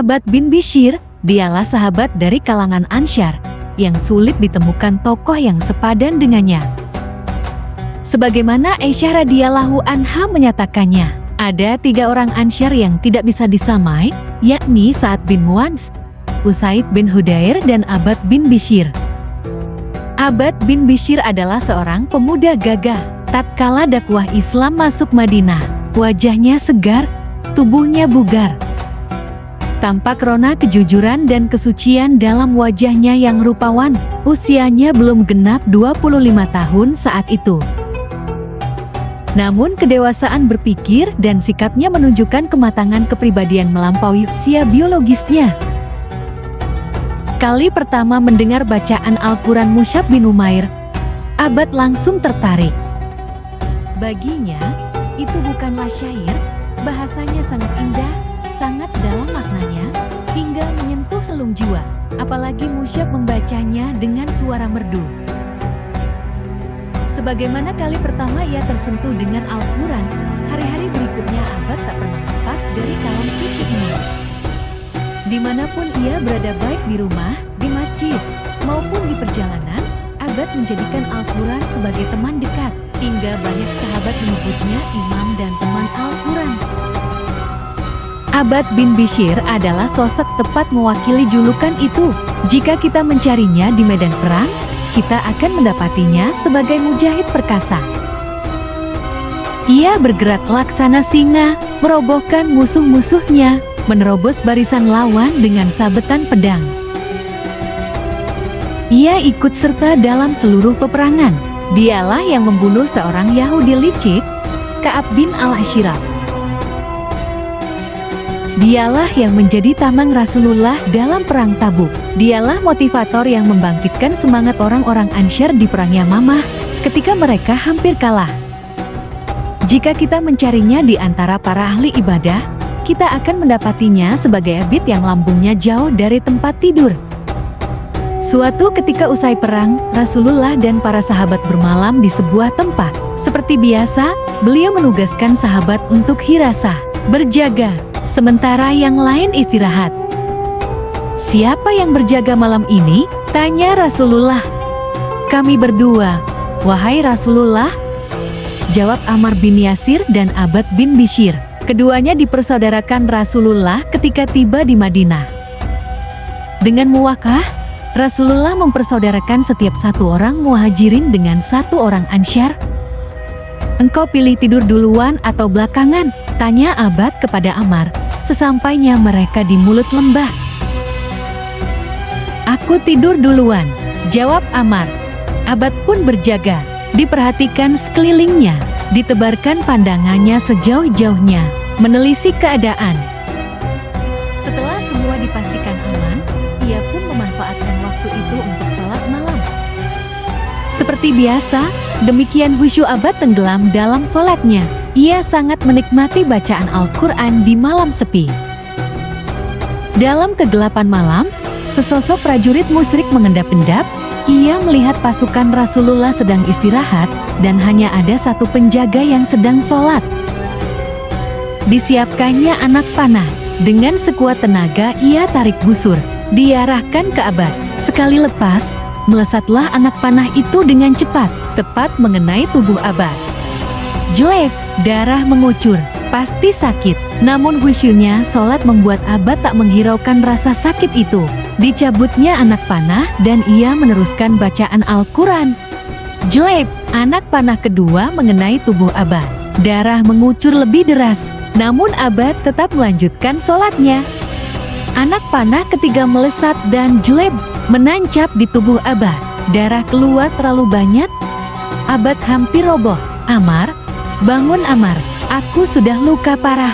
Abad bin Bishr, dialah sahabat dari kalangan Ansyar, yang sulit ditemukan tokoh yang sepadan dengannya. Sebagaimana Aisyah radhiyallahu anha menyatakannya, ada 3 orang Ansyar yang tidak bisa disamai, yakni Sa'ad bin Mu'adz, Usaid bin Hudair, dan Abad bin Bishr. Abad bin Bishr adalah seorang pemuda gagah. Tatkala dakwah Islam masuk Madinah, wajahnya segar, tubuhnya bugar. Tampak rona kejujuran dan kesucian dalam wajahnya yang rupawan. Usianya belum genap 25 tahun saat itu. Namun kedewasaan berpikir dan sikapnya menunjukkan kematangan kepribadian melampaui usia biologisnya. Kali pertama mendengar bacaan Al-Quran Mus'ab bin Umair, Abad langsung tertarik. Baginya, itu bukanlah syair, bahasanya sangat indah, sangat dalam maknanya, hingga menyentuh relung jiwa. Apalagi Mus'ab membacanya dengan suara merdu. Sebagaimana kali pertama ia tersentuh dengan Al-Quran, hari-hari berikutnya Abad tak pernah lepas dari kalam suci ini. Dimanapun ia berada, baik di rumah, di masjid, maupun di perjalanan, Abad menjadikan Al-Quran sebagai teman dekat, hingga banyak sahabat menyebutnya imam dan teman Al-Quran. Abad bin Bishr adalah sosok tepat mewakili julukan itu. Jika kita mencarinya di medan perang, kita akan mendapatinya sebagai mujahid perkasa. Ia bergerak laksana singa, merobohkan musuh-musuhnya, menerobos barisan lawan dengan sabetan pedang. Ia ikut serta dalam seluruh peperangan. Dialah yang membunuh seorang Yahudi licik, Ka'ab bin al-Ashraf. Dialah yang menjadi tamang Rasulullah dalam perang Tabuk. Dialah motivator yang membangkitkan semangat orang-orang Ansyar di perang Yamamah ketika mereka hampir kalah. Jika kita mencarinya di antara para ahli ibadah, kita akan mendapatinya sebagai abid yang lambungnya jauh dari tempat tidur. Suatu ketika usai perang, Rasulullah dan para sahabat bermalam di sebuah tempat. Seperti biasa, beliau menugaskan sahabat untuk hirasah, berjaga, sementara yang lain istirahat. "Siapa yang berjaga malam ini?" tanya Rasulullah. "Kami berdua, wahai Rasulullah," jawab Ammar bin Yasir dan Abad bin Bishr. Keduanya dipersaudarakan Rasulullah ketika tiba di Madinah. Dengan muwakah, Rasulullah mempersaudarakan setiap satu orang muhajirin dengan satu orang Ansyar. "Engkau pilih tidur duluan atau belakangan?" tanya Abad kepada Ammar, sesampainya mereka di mulut lembah. "Aku tidur duluan," jawab Ammar. Abad pun berjaga, diperhatikan sekelilingnya, ditebarkan pandangannya sejauh-jauhnya, menelisik keadaan. Setelah semua dipastikan aman, ia pun memanfaatkan waktu itu untuk sholat malam. Seperti biasa, demikian khusyuk Abad tenggelam dalam sholatnya. Ia sangat menikmati bacaan Al-Quran di malam sepi. Dalam kegelapan malam, sesosok prajurit musyrik mengendap-endap. Ia melihat pasukan Rasulullah sedang istirahat dan hanya ada satu penjaga yang sedang sholat. Disiapkannya anak panah. Dengan sekuat tenaga ia tarik busur, diarahkan ke Abad. Sekali lepas, melesatlah anak panah itu dengan cepat, tepat mengenai tubuh Abad. Jelek, darah mengucur, pasti sakit. Namun khusyuknya sholat membuat Abad tak menghiraukan rasa sakit itu. Dicabutnya anak panah dan ia meneruskan bacaan Al-Quran. Jelek, anak panah kedua mengenai tubuh Abad. Darah mengucur lebih deras, namun Abad tetap melanjutkan sholatnya. Anak panah ketiga melesat dan jelek, menancap di tubuh Abad. Darah keluar terlalu banyak. Abad hampir roboh. "Ammar, bangun Ammar, aku sudah luka parah."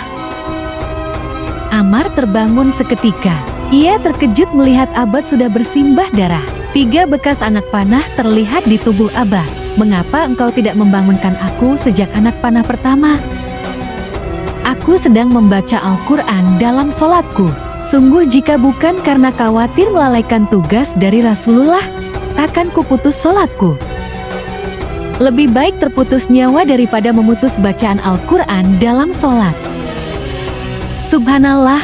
Ammar terbangun seketika. Ia terkejut melihat Abad sudah bersimbah darah. 3 bekas anak panah terlihat di tubuh Abad. "Mengapa engkau tidak membangunkan aku sejak anak panah pertama?" "Aku sedang membaca Al-Quran dalam sholatku. Sungguh jika bukan karena khawatir melalaikan tugas dari Rasulullah, takkan kuputus sholatku. Lebih baik terputus nyawa daripada memutus bacaan Al-Quran dalam sholat." Subhanallah,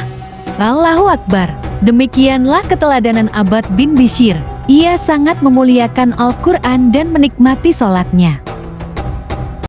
Allahu Akbar. Demikianlah keteladanan Abbad bin Bishr. Ia sangat memuliakan Al-Quran dan menikmati sholatnya.